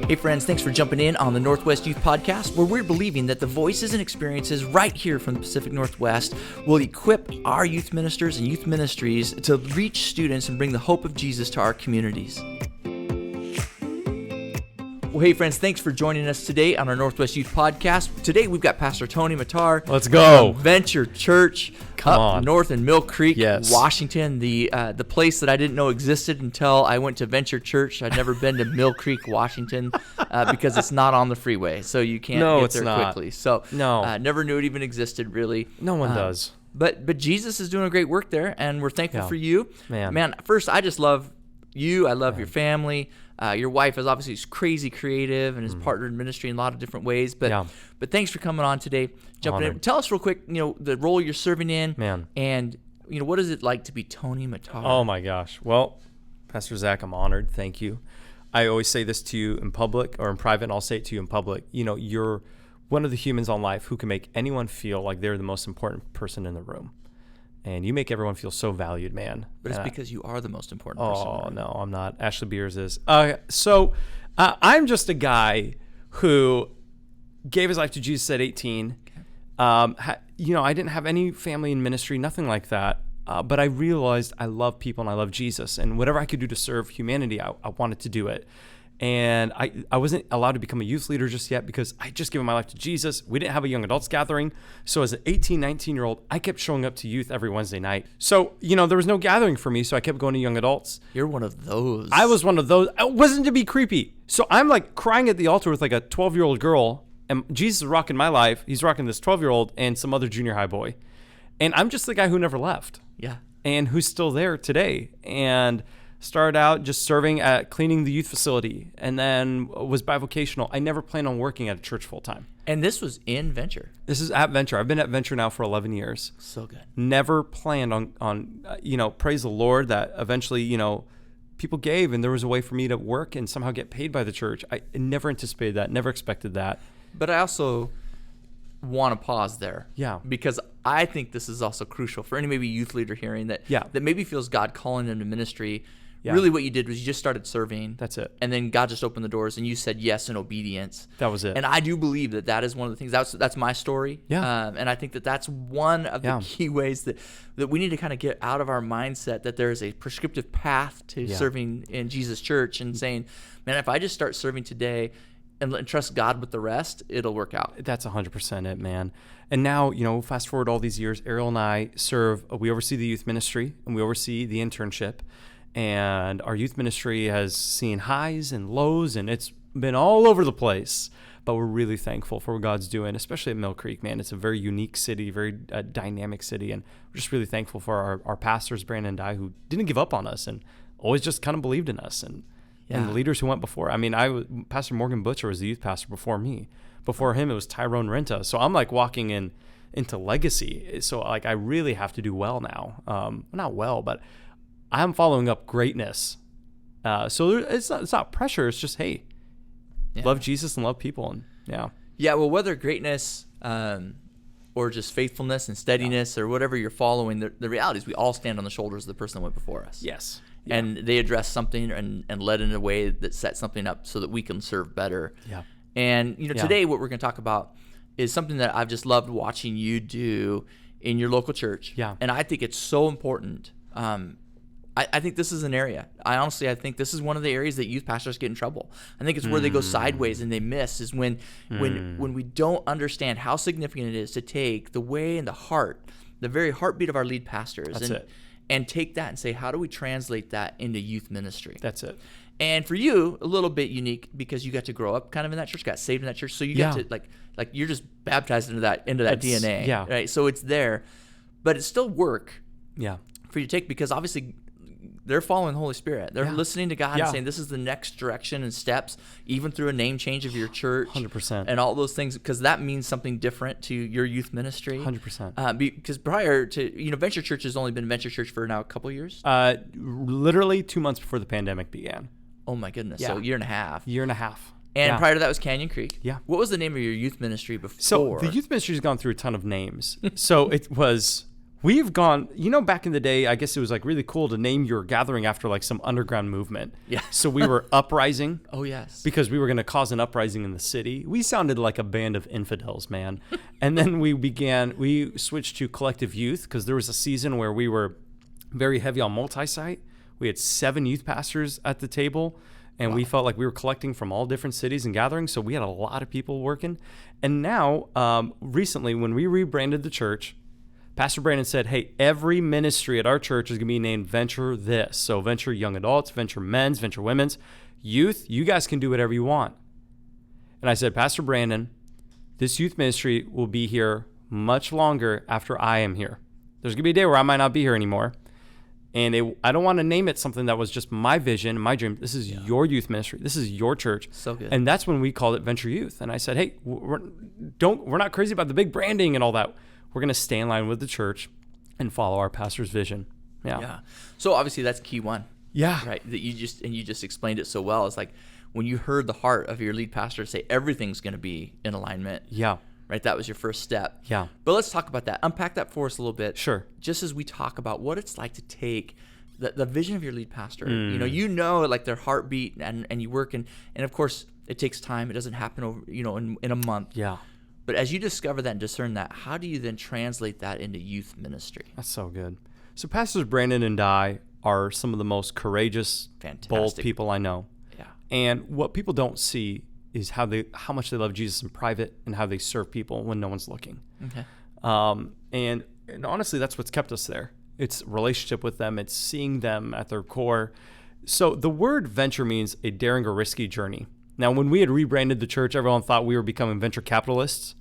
Hey friends, thanks for jumping in on the Northwest Youth Podcast, where we're believing that the voices and experiences right here from the Pacific Northwest will equip our youth ministers and youth ministries to reach students and bring the hope of Jesus to our communities. Well, hey friends, thanks for joining us today on our Northwest Youth Podcast. Today we've got Pastor Tony Mattar. Let's go. From Venture Church up north in Mill Creek, Washington, the place that I didn't know existed until I went to Venture Church. I'd never been to Mill Creek, Washington, because it's not on the freeway, so you can't get there quickly. So never knew it even existed, really. No one does. But Jesus is doing a great work there, and we're thankful for you. Man, first, I just love you. I love your family. Your wife is obviously crazy creative and has partnered in ministry in a lot of different ways. But thanks for coming on today. Jumping in. Tell us real quick, the role you're serving in, and what is it like to be Tony Mattar? Oh my gosh. Well, Pastor Zach, I'm honored. Thank you. I always say this to you in public or in private, and I'll say it to you in public. You're one of the humans on life who can make anyone feel like they're the most important person in the room. And you make everyone feel so valued, man. But it's because you are the most important person. Oh, no, I'm not. Ashley Beers is. I'm just a guy who gave his life to Jesus at 18. I didn't have any family in ministry, nothing like that. But I realized I love people and I love Jesus. And whatever I could do to serve humanity, I wanted to do it. And I wasn't allowed to become a youth leader just yet because I just given my life to Jesus. We didn't have a young adults gathering. So as an 18, 19-year-old, I kept showing up to youth every Wednesday night. So, there was no gathering for me, so I kept going to young adults. You're one of those. I was one of those. It wasn't to be creepy. So I'm like crying at the altar with like a 12-year-old girl, and Jesus is rocking my life. He's rocking this 12-year-old and some other junior high boy. And I'm just the guy who never left. Yeah. And who's still there today. And started out just serving at cleaning the youth facility, and then was bivocational. I never planned on working at a church full time. And this was in Venture. This is at Venture. I've been at Venture now for 11 years. So good. Never planned on praise the Lord that eventually, people gave and there was a way for me to work and somehow get paid by the church. I never anticipated that, never expected that. But I also want to pause there. Yeah. Because I think this is also crucial for any maybe youth leader hearing that maybe feels God calling them to ministry. Yeah. Really what you did was you just started serving. That's it. And then God just opened the doors and you said yes in obedience. That was it. And I do believe that is one of the things. That's my story. Yeah. And I think that's one of the key ways that we need to kind of get out of our mindset that there is a prescriptive path to serving in Jesus' church and saying, man, if I just start serving today and trust God with the rest, it'll work out. That's 100% it, man. And now, fast forward all these years, Ariel and I we oversee the youth ministry and we oversee the internship. And our youth ministry has seen highs and lows, and it's been all over the place. But we're really thankful for what God's doing, especially at Mill Creek, man. It's a very unique city, very dynamic city. And we're just really thankful for our pastors, Brandon and I, who didn't give up on us and always just kind of believed in us. And the leaders who went before. I mean, Pastor Morgan Butcher was the youth pastor before me. Before him, it was Tyrone Renta. So I'm like walking into legacy. So like I really have to do well now. Not well, but I'm following up greatness. So it's not pressure. It's just, hey, love Jesus and love people. And Yeah, well, whether greatness or just faithfulness and steadiness or whatever you're following, the reality is we all stand on the shoulders of the person that went before us. Yes. Yeah. And they address something and led in a way that set something up so that we can serve better. Yeah. And, today what we're going to talk about is something that I've just loved watching you do in your local church. Yeah. And I think it's so important. I think this is an area. I think this is one of the areas that youth pastors get in trouble. I think it's where they go sideways and they miss is when we don't understand how significant it is to take the way and the heart, the very heartbeat of our lead pastors, and take that and say, how do we translate that into youth ministry? That's it. And for you, a little bit unique because you got to grow up kind of in that church, got saved in that church, so you got to like you're just baptized into that DNA, right? So it's there, but it's still work, for you to take because obviously they're following the Holy Spirit. They're listening to God and saying, this is the next direction and steps, even through a name change of your church. 100%. And all those things, because that means something different to your youth ministry. 100%. Because prior to, Venture Church has only been Venture Church for now a couple of years? Literally 2 months before the pandemic began. Oh, my goodness. Yeah. So a year and a half. Year and a half. And prior to that was Canyon Creek. Yeah. What was the name of your youth ministry before? So the youth ministry has gone through a ton of names. So it was We've gone, back in the day, I guess it was like really cool to name your gathering after like some underground movement. Yeah. So we were Uprising. Oh, yes. Because we were going to cause an uprising in the city. We sounded like a band of infidels, man. And then we switched to Collective Youth because there was a season where we were very heavy on multi-site. We had 7 youth pastors at the table, and we felt like we were collecting from all different cities and gatherings. So we had a lot of people working. And now, recently, when we rebranded the church, Pastor Brandon said, hey, every ministry at our church is going to be named Venture this. So Venture Young Adults, Venture Men's, Venture Women's. Youth, you guys can do whatever you want. And I said, Pastor Brandon, this youth ministry will be here much longer after I am here. There's going to be a day where I might not be here anymore. And I don't want to name it something that was just my vision, my dream. This is your youth ministry. This is your church. So good. And that's when we called it Venture Youth. And I said, hey, we're not crazy about the big branding and all that. We're going to stay in line with the church and follow our pastor's vision. Yeah. So obviously that's key one. Yeah. Right. That you just explained it so well. It's like when you heard the heart of your lead pastor say everything's going to be in alignment. Yeah. Right. That was your first step. Yeah. But let's talk about that. Unpack that for us a little bit. Sure. Just as we talk about what it's like to take the vision of your lead pastor, like their heartbeat and you work and of course it takes time. It doesn't happen over, in a month. Yeah. But as you discover that and discern that, how do you then translate that into youth ministry? That's so good. So Pastors Brandon and I are some of the most courageous, bold people I know. Yeah. And what people don't see is how much they love Jesus in private and how they serve people when no one's looking. Okay. And honestly, that's what's kept us there. It's relationship with them. It's seeing them at their core. So the word venture means a daring or risky journey. Now, when we had rebranded the church, everyone thought we were becoming venture capitalists.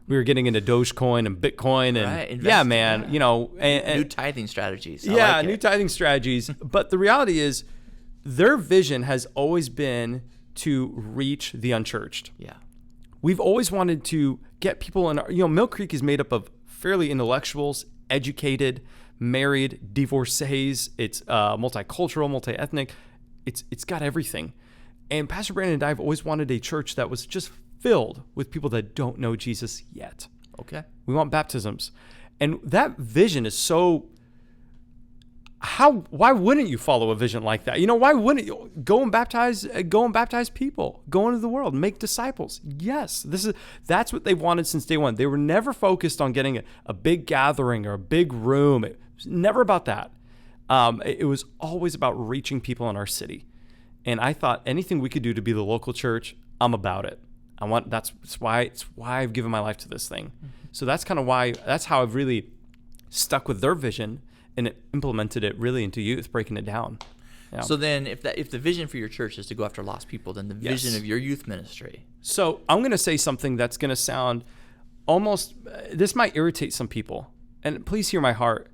We were getting into Dogecoin and Bitcoin and new tithing strategies. New tithing strategies. But the reality is their vision has always been to reach the unchurched. Yeah. We've always wanted to get people in Mill Creek is made up of fairly intellectuals, educated, married, divorcees. It's multicultural, multi-ethnic. It's got everything. And Pastor Brandon and I have always wanted a church that was just filled with people that don't know Jesus yet. Okay. We want baptisms. And that vision is so... Why wouldn't you follow a vision like that? Why wouldn't you go and baptize people, go into the world, make disciples? Yes, that's what they've wanted since day one. They were never focused on getting a big gathering or a big room. It was never about that. It was always about reaching people in our city. And I thought anything we could do to be the local church, I'm about it. That's why I've given my life to this thing. Mm-hmm. So that's how I've really stuck with their vision and implemented it really into youth, breaking it down. Yeah. So then if the vision for your church is to go after lost people, then the vision of your youth ministry. So I'm going to say something that's going to sound almost, this might irritate some people. And please hear my heart.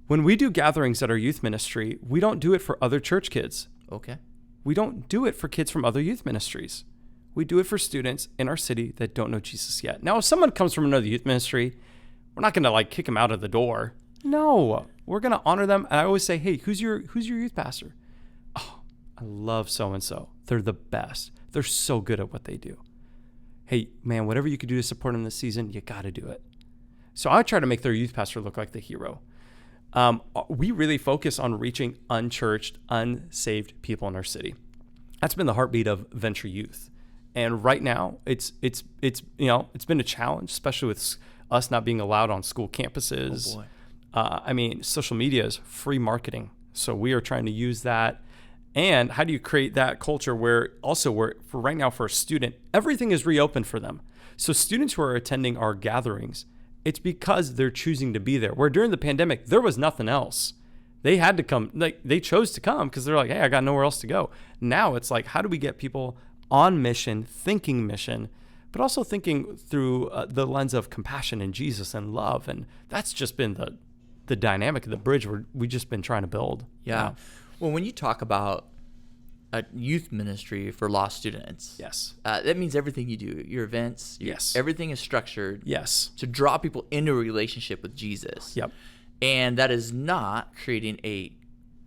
When we do gatherings at our youth ministry, we don't do it for other church kids. Okay. We don't do it for kids from other youth ministries. We do it for students in our city that don't know Jesus yet. Now, if someone comes from another youth ministry, we're not going to kick them out of the door. No, we're going to honor them. And I always say, hey, who's your youth pastor? Oh, I love so-and-so. They're the best. They're so good at what they do. Hey, man, whatever you could do to support them this season, you got to do it. So I try to make their youth pastor look like the hero. We really focus on reaching unchurched, unsaved people in our city. That's been the heartbeat of Venture Youth. And right now, it's been a challenge, especially with us not being allowed on school campuses. Oh boy. Social media is free marketing. So we are trying to use that. And how do you create that culture where for right now for a student, everything is reopened for them. So students who are attending our gatherings, it's because they're choosing to be there. Where during the pandemic, there was nothing else. They had to come, they chose to come because they're like, hey, I got nowhere else to go. Now it's like, how do we get people on mission, thinking mission, but also thinking through the lens of compassion and Jesus and love. And that's just been the dynamic of the bridge we've just been trying to build. Yeah. Well, when you talk about a youth ministry for lost students, yes, that means everything you do, your events, everything is structured, to draw people into a relationship with Jesus. Yep. And that is not creating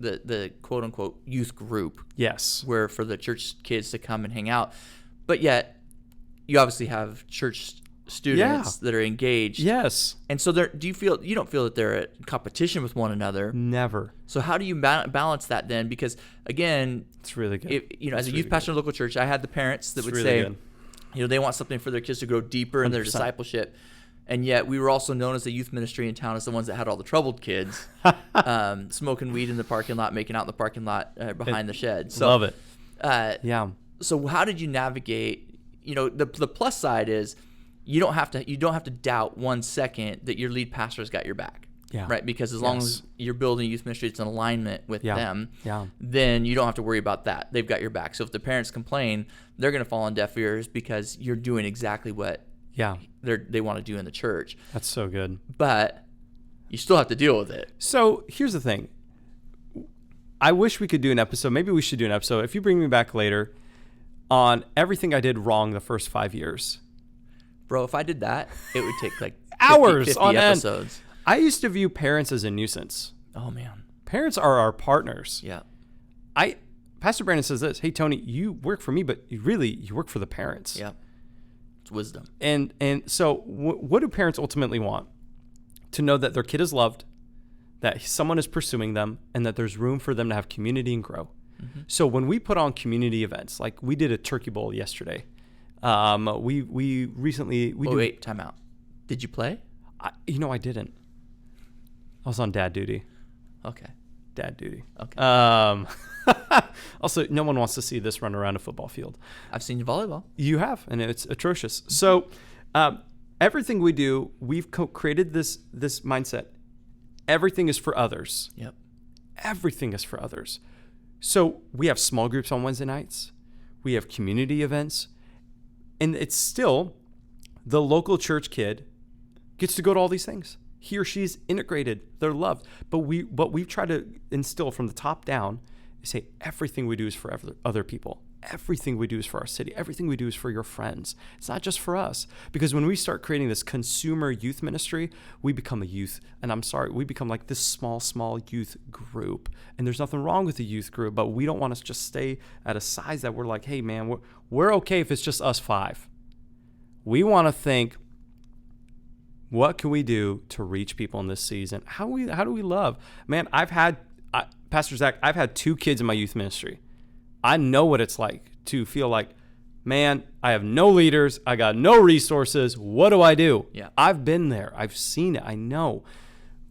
the quote unquote youth group. Yes. Where for the church kids to come and hang out, but yet you obviously have church students that are engaged. Yes. And so you don't feel that they're at competition with one another? Never. So how do you balance that then? Because again, it's really good. As a youth pastor in a local church, I had the parents that would say, they want something for their kids to grow deeper in their 100%. discipleship. And yet we were also known as the youth ministry in town as the ones that had all the troubled kids, smoking weed in the parking lot, making out in the parking lot behind the shed. So, love it. So how did you navigate? The plus side is you don't have to doubt 1 second that your lead pastor's got your back. Yeah. Right. Because as long as you're building a youth ministry, it's in alignment with them. Yeah. Then you don't have to worry about that. They've got your back. So if the parents complain, they're going to fall on deaf ears because you're doing exactly what they want to do in the church. That's so good. But you still have to deal with it. So here's the thing. I wish we could do an episode. Maybe we should do an episode, if you bring me back later, on everything I did wrong the first 5 years. Bro, if I did that, it would take like 50, hours 50 on episodes. End. I used to view parents as a nuisance. Oh, man. Parents are our partners. Yeah. Pastor Brandon says this, hey, Tony, you work for me, but you work for the parents. Yeah. It's wisdom. And so what do parents ultimately want? To know that their kid is loved, that someone is pursuing them, and that there's room for them to have community and grow. Mm-hmm. So when we put on community events, like we did a turkey bowl yesterday, we recently... Wait, time out. Did you play? I didn't. I was on dad duty. Okay. Dad duty. Okay. Also, no one wants to see this run around a football field. I've seen you volleyball. You have, and it's atrocious. So everything we do, we've created this mindset. Everything is for others. Yep. Everything is for others. So we have small groups on Wednesday nights. We have community events. And it's still the local church kid gets to go to all these things. He or she's integrated. They're loved. But what we've tried to instill from the top down is say everything we do is for other people. Everything we do is for our city. Everything we do is for your friends. It's not just for us. Because when we start creating this consumer youth ministry, we become we become like this small youth group. And there's nothing wrong with the youth group, but we don't want to just stay at a size that we're like, hey man, we're okay if it's just us 5. We want to think, what can we do to reach people in this season? How do we love? Man, Pastor Zach, I've had 2 kids in my youth ministry. I know what it's like to feel like, man, I have no leaders. I got no resources. What do I do? Yeah. I've been there. I've seen it. I know.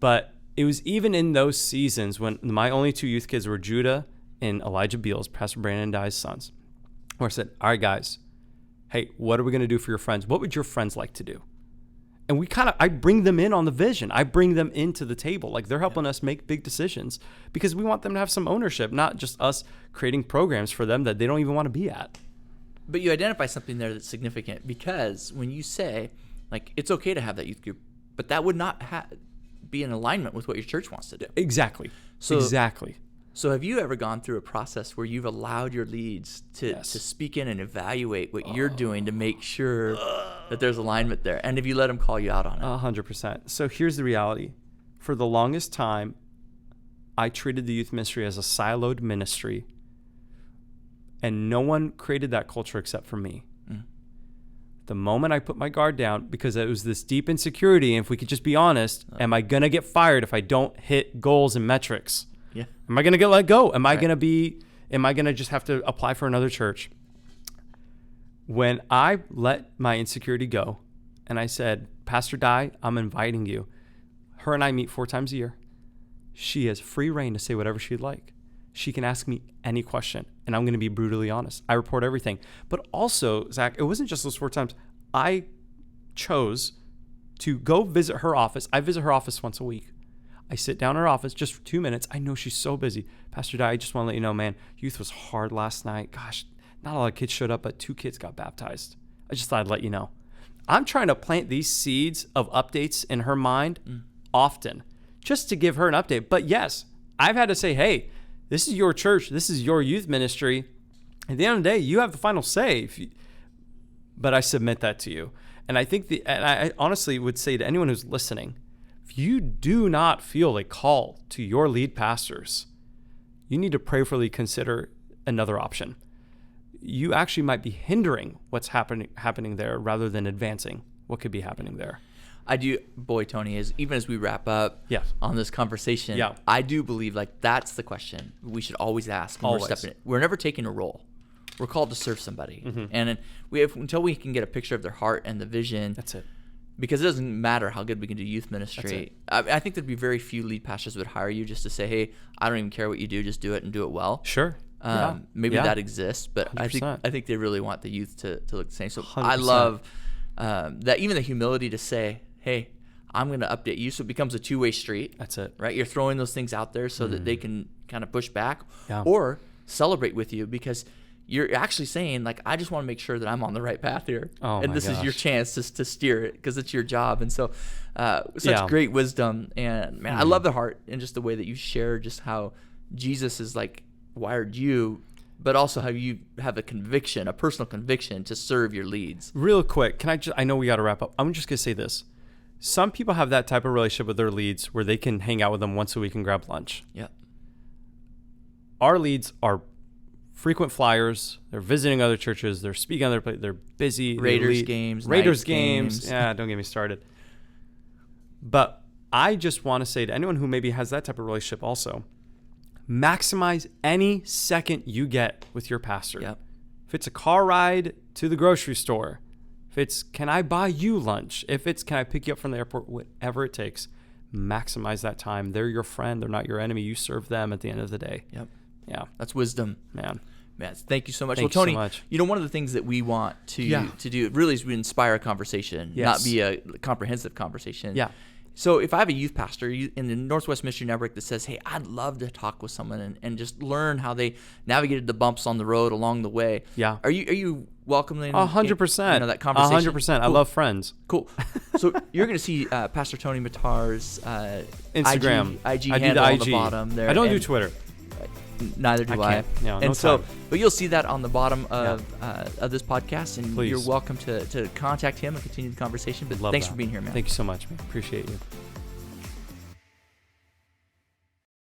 But it was even in those seasons when my only 2 youth kids were Judah and Elijah Beals, Pastor Brandon and I's sons, where I said, all right, guys, hey, what are we going to do for your friends? What would your friends like to do? And I bring them in on the vision. I bring them into the table. Like they're helping us make big decisions because we want them to have some ownership, not just us creating programs for them that they don't even want to be at. But you identify something there that's significant because when you say, like, it's okay to have that youth group, but that would not be in alignment with what your church wants to do. Exactly. So have you ever gone through a process where you've allowed your leads to speak in and evaluate what you're doing to make sure that there's alignment there? And have you let them call you out on it? 100%. So here's the reality. For the longest time, I treated the youth ministry as a siloed ministry, and no one created that culture except for me. The moment I put my guard down, because it was this deep insecurity, and if we could just be honest, am I going to get fired if I don't hit goals and metrics? Yeah. Am I going to get let go? Am I going to just have to apply for another church? When I let my insecurity go and I said, Pastor Di, I'm inviting you. Her and I meet 4 times a year. She has free reign to say whatever she'd like. She can ask me any question, and I'm going to be brutally honest. I report everything. But also, Zach, it wasn't just those 4 times. I chose to go visit her office. I visit her office once a week. I sit down in her office just for 2 minutes. I know she's so busy. Pastor Di, I just want to let you know, man, youth was hard last night. Gosh, not a lot of kids showed up, but 2 kids got baptized. I just thought I'd let you know. I'm trying to plant these seeds of updates in her mind often just to give her an update. But yes, I've had to say, hey, this is your church. This is your youth ministry. At the end of the day, you have the final say. But I submit that to you. And I think and I honestly would say to anyone who's listening, if you do not feel a call to your lead pastors, you need to prayerfully consider another option. You actually might be hindering what's happening there rather than advancing what could be happening there? I do, boy, Tony, even as we wrap up on this conversation, I do believe like that's the question we should always ask when we're stepping in. We're never taking a role. We're called to serve somebody. And until we can get a picture of their heart and the vision. That's it. Because it doesn't matter how good we can do youth ministry. I think there'd be very few lead pastors would hire you just to say, hey, I don't even care what you do, just do it and do it well. Sure. Maybe that exists, but 100%. I think they really want the youth to look the same. So 100%. I love that, even the humility to say, hey, I'm going to update you. So it becomes a two-way street. That's it. Right? You're throwing those things out there so that they can kind of push back or celebrate with you, because you're actually saying, like, I just want to make sure that I'm on the right path here. And this is your chance to steer it, because it's your job. And so such great wisdom. And, man, I love the heart and just the way that you share just how Jesus is, like, wired you, but also how you have a conviction, a personal conviction to serve your leads. Real quick, I know we got to wrap up. I'm just going to say this. Some people have that type of relationship with their leads where they can hang out with them once a week and grab lunch. Yeah. Our leads are frequent flyers. They're visiting other churches. They're speaking on their place. They're busy. Raiders games. Yeah, don't get me started. But I just want to say to anyone who maybe has that type of relationship also, maximize any second you get with your pastor. Yep. If it's a car ride to the grocery store, if it's, can I buy you lunch? If it's, can I pick you up from the airport? Whatever it takes, maximize that time. They're your friend. They're not your enemy. You serve them at the end of the day. Yep. Yeah. That's wisdom. Man, thank you so much. Thank Tony, you so much. One of the things that we want to do really is we inspire a conversation, not be a comprehensive conversation. Yeah. So if I have a youth pastor in the Northwest Ministry Network that says, hey, I'd love to talk with someone and just learn how they navigated the bumps on the road along the way. Yeah. Are you welcoming 100%. that conversation? 100%. Cool. I love friends. Cool. So you're going to see Pastor Tony Mattar's Instagram. IG I do handle the on the bottom there. I don't do Twitter. Neither do I. No, and no so, time. but you'll see that on the bottom of this podcast, and Please. you're welcome to contact him and continue the conversation. But Love thanks that. for being here, man. Thank you so much, man. Appreciate you.